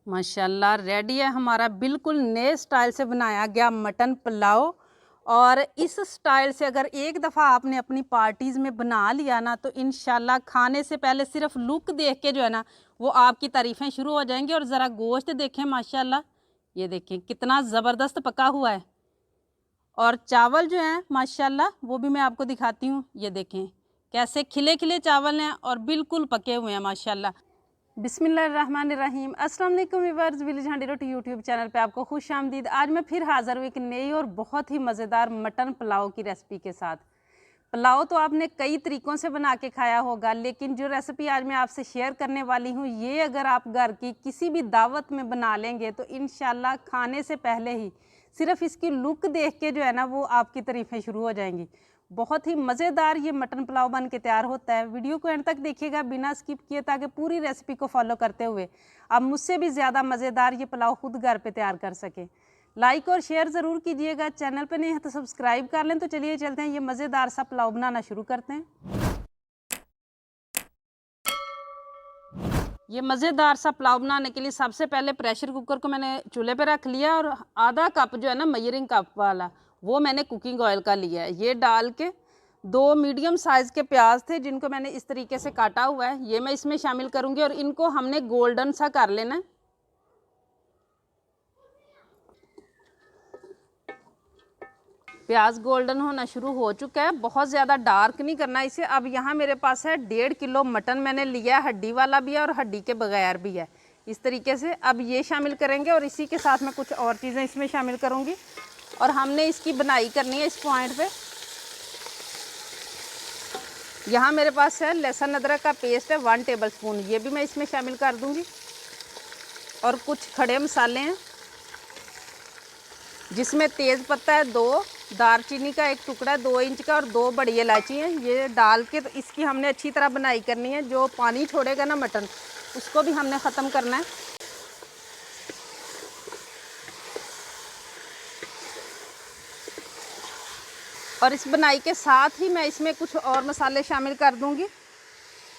माशाल्लाह रेडी है हमारा बिल्कुल नए स्टाइल से बनाया गया मटन पुलाव। और इस स्टाइल से अगर एक दफ़ा आपने अपनी पार्टीज़ में बना लिया ना तो इंशाल्लाह खाने से पहले सिर्फ लुक देख के जो है ना वो आपकी तारीफ़ें शुरू हो जाएंगी। और ज़रा गोश्त देखें माशाल्लाह, ये देखें कितना ज़बरदस्त पका हुआ है। और चावल जो हैं माशाल्लाह वो भी मैं आपको दिखाती हूँ, ये देखें कैसे खिले खिले चावल हैं और बिल्कुल पके हुए हैं माशाल्लाह। बिस्मिल्लाहिर्रहमानिर्रहीम। अस्सलाम वालेकुम व्यूअर्स, विलेज हांडी रोटी यूट्यूब चैनल पे आपको खुश आमदीद। आज मैं फिर हाज़िर हुई एक नई और बहुत ही मज़ेदार मटन पुलाव की रेसिपी के साथ। पुलाव तो आपने कई तरीक़ों से बना के खाया होगा, लेकिन जो रेसिपी आज मैं आपसे शेयर करने वाली हूँ ये अगर आप घर की किसी भी दावत में बना लेंगे तो इंशाल्लाह खाने से पहले ही सिर्फ इसकी लुक देख के जो है ना वो आपकी तारीफ़ें शुरू हो जाएंगी। बहुत ही मज़ेदार ये मटन पुलाव बन के तैयार होता है। वीडियो को एंड तक देखिएगा बिना स्किप किए, ताकि पूरी रेसिपी को फॉलो करते हुए आप मुझसे भी ज़्यादा मज़ेदार ये पुलाव खुद घर पे तैयार कर सकें। लाइक और शेयर ज़रूर कीजिएगा, चैनल पे नहीं है तो सब्सक्राइब कर लें। तो चलिए चलते हैं, ये मज़ेदार सा पुलाव बनाना शुरू करते हैं। ये मज़ेदार सा पुलाव बनाने के लिए सबसे पहले प्रेशर कुकर को मैंने चूल्हे पे रख लिया और आधा कप जो है ना मेजरिंग कप वाला वो मैंने कुकिंग ऑयल का लिया है। ये डाल के 2 मीडियम साइज़ के प्याज थे जिनको मैंने इस तरीके से काटा हुआ है, ये मैं इसमें शामिल करूँगी और इनको हमने गोल्डन सा कर लेना है। प्याज गोल्डन होना शुरू हो चुका है, बहुत ज़्यादा डार्क नहीं करना इसे। अब यहाँ मेरे पास है 1.5 किलो मटन मैंने लिया है, हड्डी वाला भी है और हड्डी के बगैर भी है। इस तरीके से अब ये शामिल करेंगे और इसी के साथ मैं कुछ और चीज़ें इसमें शामिल करूँगी और हमने इसकी बनाई करनी है इस पॉइंट पे। यहाँ मेरे पास है लहसुन अदरक का पेस्ट है 1 टेबल स्पून, ये भी मैं इसमें शामिल कर दूँगी। और कुछ खड़े मसाले हैं जिसमें तेज़ पत्ता है 2, दालचीनी का 1 टुकड़ा 2 इंच का और 2 बड़ी इलायची हैं। ये डाल के तो इसकी हमने अच्छी तरह बनाई करनी है। जो पानी छोड़ेगा ना मटन उसको भी हमने ख़त्म करना है। और इस बनाई के साथ ही मैं इसमें कुछ और मसाले शामिल कर दूंगी।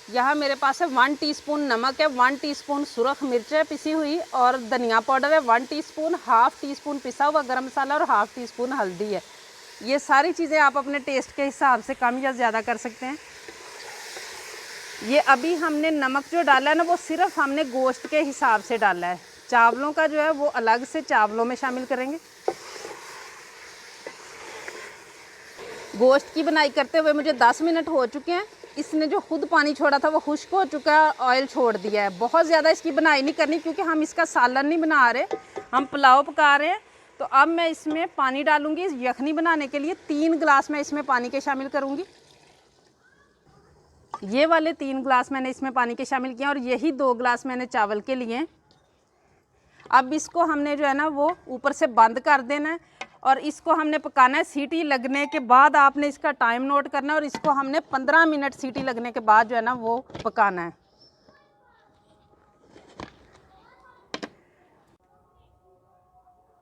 यहाँ मेरे पास है 1 टीस्पून नमक है, 1 टीस्पून सुरख मिर्च है पिसी हुई और धनिया पाउडर है 1 टीस्पून, हाफ़ टीस्पून पिसा हुआ गरम मसाला और हाफ़ टीस्पून हल्दी है। ये सारी चीज़ें आप अपने टेस्ट के हिसाब से कम या ज़्यादा कर सकते हैं। ये अभी हमने नमक जो डाला है ना वो सिर्फ हमने गोश्त के हिसाब से डाला है, चावलों का जो है वो अलग से चावलों में शामिल करेंगे। गोश्त की बनाई करते हुए मुझे 10 मिनट हो चुके हैं। इसने जो खुद पानी छोड़ा था वो खुश्क हो चुका है, ऑयल छोड़ दिया है। बहुत ज़्यादा इसकी बनाई नहीं करनी क्योंकि हम इसका सालन नहीं बना रहे, हम पुलाव पका रहे हैं। तो अब मैं इसमें पानी डालूंगी इस यखनी बनाने के लिए। 3 गिलास मैं इसमें पानी के शामिल करूंगी। ये वाले 3 गिलास मैंने इसमें पानी के शामिल किए और यही 2 गिलास मैंने चावल के लिए। अब इसको हमने जो है ना वो ऊपर से बंद कर देना है और इसको हमने पकाना है। सीटी लगने के बाद आपने इसका टाइम नोट करना है और इसको हमने 15 मिनट सीटी लगने के बाद जो है ना वो पकाना है।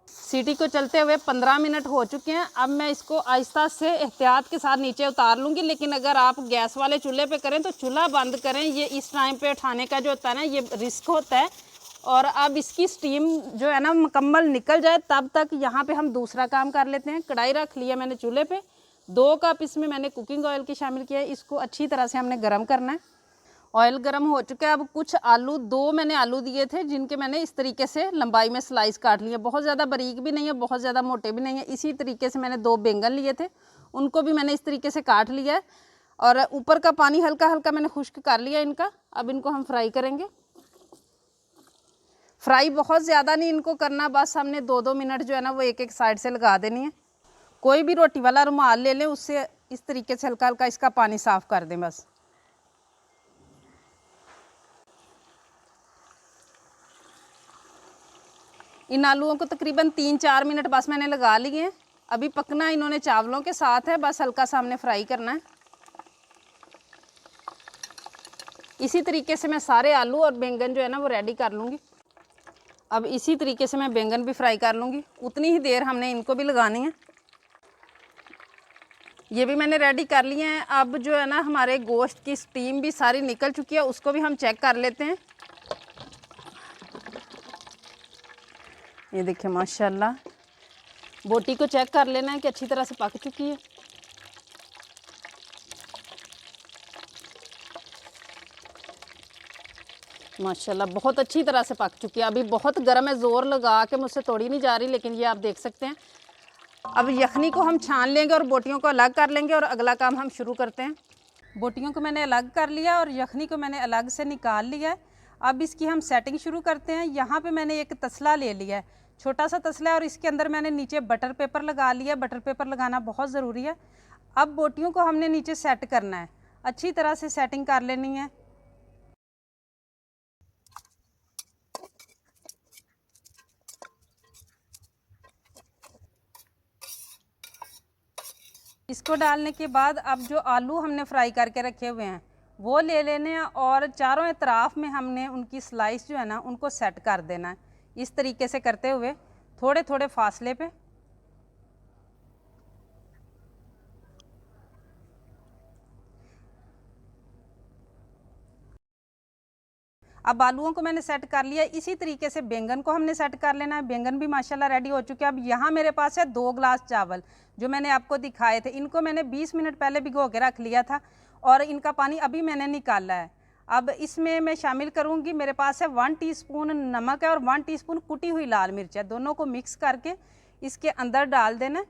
सीटी को चलते हुए 15 मिनट हो चुके हैं। अब मैं इसको आहिस्ता से एहतियात के साथ नीचे उतार लूँगी, लेकिन अगर आप गैस वाले चूल्हे पे करें तो चूल्हा बंद करें। ये इस टाइम पे उठाने का जो होता है ना ये रिस्क होता है। और अब इसकी स्टीम जो है ना मुकम्मल निकल जाए तब तक यहाँ पे हम दूसरा काम कर लेते हैं। कढ़ाई रख लिया मैंने चूल्हे पे, 2 कप इसमें मैंने कुकिंग ऑयल की शामिल किया है। इसको अच्छी तरह से हमने गर्म करना है। ऑयल गर्म हो चुका है। अब कुछ आलू, 2 मैंने आलू दिए थे जिनके मैंने इस तरीके से लंबाई में स्लाइस काट लिए। बहुत ज़्यादा बारीक भी नहीं है, बहुत ज़्यादा मोटे भी नहीं है। इसी तरीके से मैंने 2 बैंगन लिए थे, उनको भी मैंने इस तरीके से काट लिया है। और ऊपर का पानी हल्का हल्का मैंने खुश्क कर लिया इनका। अब इनको हम फ्राई करेंगे। फ्राई बहुत ज़्यादा नहीं इनको करना, बस हमने 2-2 मिनट जो है ना वो एक साइड से लगा देनी है। कोई भी रोटी वाला रुमाल ले लें, उससे इस तरीके से हल्का हल्का इसका पानी साफ़ कर दें बस। इन आलूओं को तकरीबन 3-4 मिनट बस मैंने लगा लिए हैं। अभी पकना इन्होंने चावलों के साथ है, बस हल्का सा हमने फ्राई करना है। इसी तरीके से मैं सारे आलू और बैंगन जो है ना वो रेडी कर लूँगी। अब इसी तरीके से मैं बैंगन भी फ्राई कर लूँगी, उतनी ही देर हमने इनको भी लगानी है। ये भी मैंने रेडी कर लिए हैं। अब जो है ना हमारे गोश्त की स्टीम भी सारी निकल चुकी है, उसको भी हम चेक कर लेते हैं। ये देखिए माशाल्लाह, बोटी को चेक कर लेना है कि अच्छी तरह से पक चुकी है। माशाल्लाह बहुत अच्छी तरह से पक चुकी है। अभी बहुत गर्म है, ज़ोर लगा के मुझसे तोड़ी नहीं जा रही, लेकिन ये आप देख सकते हैं। अब यखनी को हम छान लेंगे और बोटियों को अलग कर लेंगे और अगला काम हम शुरू करते हैं। बोटियों को मैंने अलग कर लिया और यखनी को मैंने अलग से निकाल लिया है। अब इसकी हम सेटिंग शुरू करते हैं। यहाँ पे मैंने एक तसला ले लिया है, छोटा सा तसला है, और इसके अंदर मैंने नीचे बटर पेपर लगा लिया। बटर पेपर लगाना बहुत ज़रूरी है। अब बोटियों को हमने नीचे सेट करना है, अच्छी तरह से सेटिंग कर लेनी है। इसको डालने के बाद अब जो आलू हमने फ्राई करके रखे हुए हैं वो ले लेने हैं और चारों तरफ में हमने उनकी स्लाइस जो है ना उनको सेट कर देना है। इस तरीके से करते हुए थोड़े थोड़े फासले पे। अब आलूओं को मैंने सेट कर लिया। इसी तरीके से बैंगन को हमने सेट कर लेना है। बैंगन भी माशाल्लाह रेडी हो चुके हैं। अब यहाँ मेरे पास है 2 गिलास चावल जो मैंने आपको दिखाए थे। इनको मैंने 20 मिनट पहले भिगो के रख लिया था और इनका पानी अभी मैंने निकाला है। अब इसमें मैं शामिल करूँगी, मेरे पास है 1 टीस्पून नमक है और 1 टीस्पून कुटी हुई लाल मिर्च है। दोनों को मिक्स करके इसके अंदर डाल देना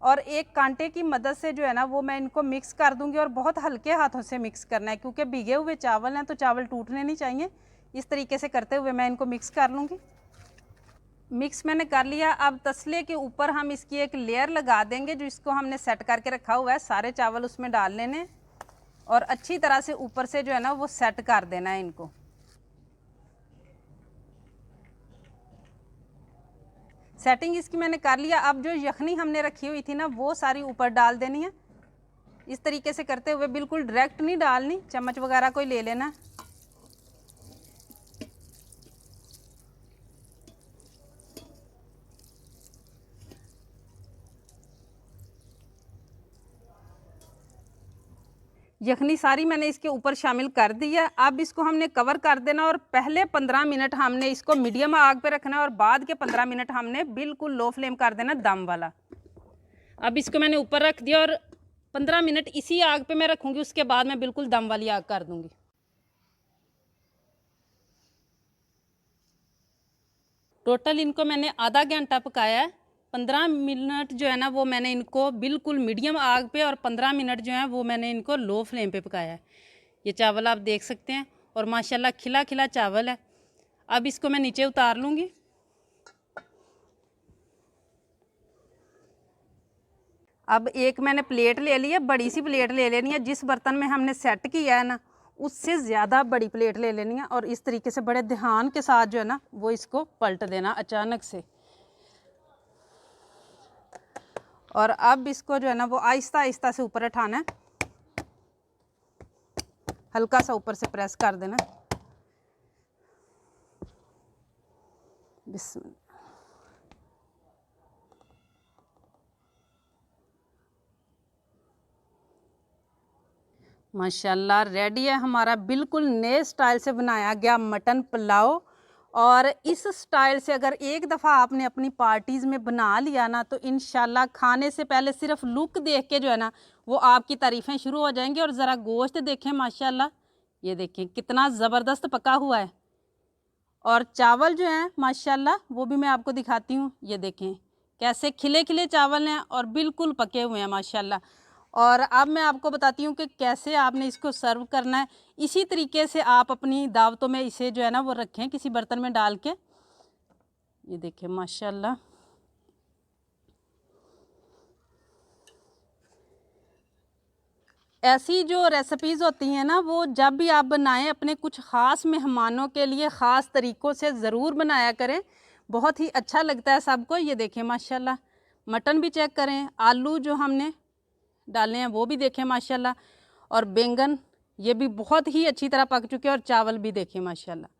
और एक कांटे की मदद से जो है ना वो मैं इनको मिक्स कर दूंगी और बहुत हल्के हाथों से मिक्स करना है क्योंकि भीगे हुए चावल हैं तो चावल टूटने नहीं चाहिए। इस तरीके से करते हुए मैं इनको मिक्स कर लूँगी। मिक्स मैंने कर लिया। अब तसले के ऊपर हम इसकी एक लेयर लगा देंगे जो इसको हमने सेट करके रखा हुआ है। सारे चावल उसमें डाल लेने और अच्छी तरह से ऊपर से जो है ना वो सेट कर देना है इनको। सेटिंग इसकी मैंने कर लिया। अब जो यखनी हमने रखी हुई थी ना वो सारी ऊपर डाल देनी है। इस तरीके से करते हुए, बिल्कुल डायरेक्ट नहीं डालनी, चम्मच वगैरह कोई ले लेना। यखनी सारी मैंने इसके ऊपर शामिल कर दी है। अब इसको हमने कवर कर देना और पहले 15 मिनट हमने इसको मीडियम आग पे रखना है और बाद के 15 मिनट हमने बिल्कुल लो फ्लेम कर देना दम वाला। अब इसको मैंने ऊपर रख दिया और 15 मिनट इसी आग पे मैं रखूँगी, उसके बाद मैं बिल्कुल दम वाली आग कर दूँगी। टोटल इनको मैंने आधा घंटा पकाया है। 15 मिनट जो है ना वो मैंने इनको बिल्कुल मीडियम आग पे और 15 मिनट जो है वो मैंने इनको लो फ्लेम पे पकाया है। ये चावल आप देख सकते हैं और माशाल्लाह खिला खिला चावल है। अब इसको मैं नीचे उतार लूँगी। अब एक मैंने प्लेट ले ली है, बड़ी सी प्लेट ले लेनी है। जिस बर्तन में हमने सेट किया है ना उससे ज़्यादा बड़ी प्लेट ले लेनी है और इस तरीके से बड़े ध्यान के साथ जो है ना वो इसको पलट देना अचानक से। और अब इसको जो है ना वो आहिस्ता आहिस्ता से ऊपर उठाना है, हल्का सा ऊपर से प्रेस कर देना। बिस्मिल्लाह। माशाल्लाह रेडी है हमारा बिल्कुल नए स्टाइल से बनाया गया मटन पुलाव। और इस स्टाइल से अगर एक दफ़ा आपने अपनी पार्टीज़ में बना लिया ना तो इंशाल्लाह खाने से पहले सिर्फ लुक देख के जो है ना वो आपकी तारीफ़ें शुरू हो जाएंगी। और ज़रा गोश्त देखें माशाल्लाह, ये देखें कितना ज़बरदस्त पका हुआ है। और चावल जो हैं माशाल्लाह वो भी मैं आपको दिखाती हूँ। ये देखें कैसे खिले खिले चावल हैं और बिल्कुल पके हुए हैं माशाल्लाह। और अब मैं आपको बताती हूँ कि कैसे आपने इसको सर्व करना है। इसी तरीके से आप अपनी दावतों में इसे जो है ना वो रखें किसी बर्तन में डाल के। ये देखें माशाल्लाह। ऐसी जो रेसिपीज़ होती हैं ना वो जब भी आप बनाएं अपने कुछ ख़ास मेहमानों के लिए ख़ास तरीक़ों से ज़रूर बनाया करें, बहुत ही अच्छा लगता है सबको। ये देखें माशाल्लाह, मटन भी चेक करें, आलू जो हमने डाले हैं वो भी देखें माशाल्लाह, और बैंगन ये भी बहुत ही अच्छी तरह पक चुके हैं और चावल भी देखें माशाल्लाह।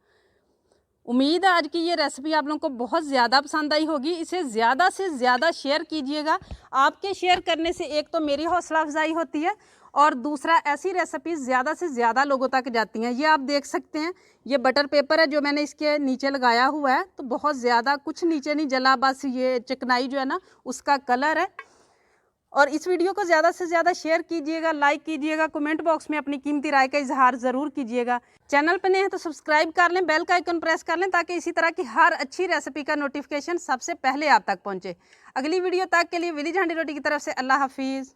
उम्मीद है आज की ये रेसिपी आप लोगों को बहुत ज़्यादा पसंद आई होगी। इसे ज़्यादा से ज़्यादा शेयर कीजिएगा। आपके शेयर करने से एक तो मेरी हौसला अफजाई होती है और दूसरा ऐसी रेसिपी ज़्यादा से ज़्यादा लोगों तक जाती हैं। ये आप देख सकते हैं, ये बटर पेपर है जो मैंने इसके नीचे लगाया हुआ है, तो बहुत ज़्यादा कुछ नीचे नहीं जला, बस ये चिकनाई जो है ना उसका कलर है। और इस वीडियो को ज़्यादा से ज़्यादा शेयर कीजिएगा, लाइक कीजिएगा, कमेंट बॉक्स में अपनी कीमती राय का इजहार ज़रूर कीजिएगा। चैनल पर नए हैं तो सब्सक्राइब कर लें, बेल का आइकन प्रेस कर लें ताकि इसी तरह की हर अच्छी रेसिपी का नोटिफिकेशन सबसे पहले आप तक पहुंचे। अगली वीडियो तक के लिए विधि झांडी रोटी की तरफ से अल्लाह हाफिज़।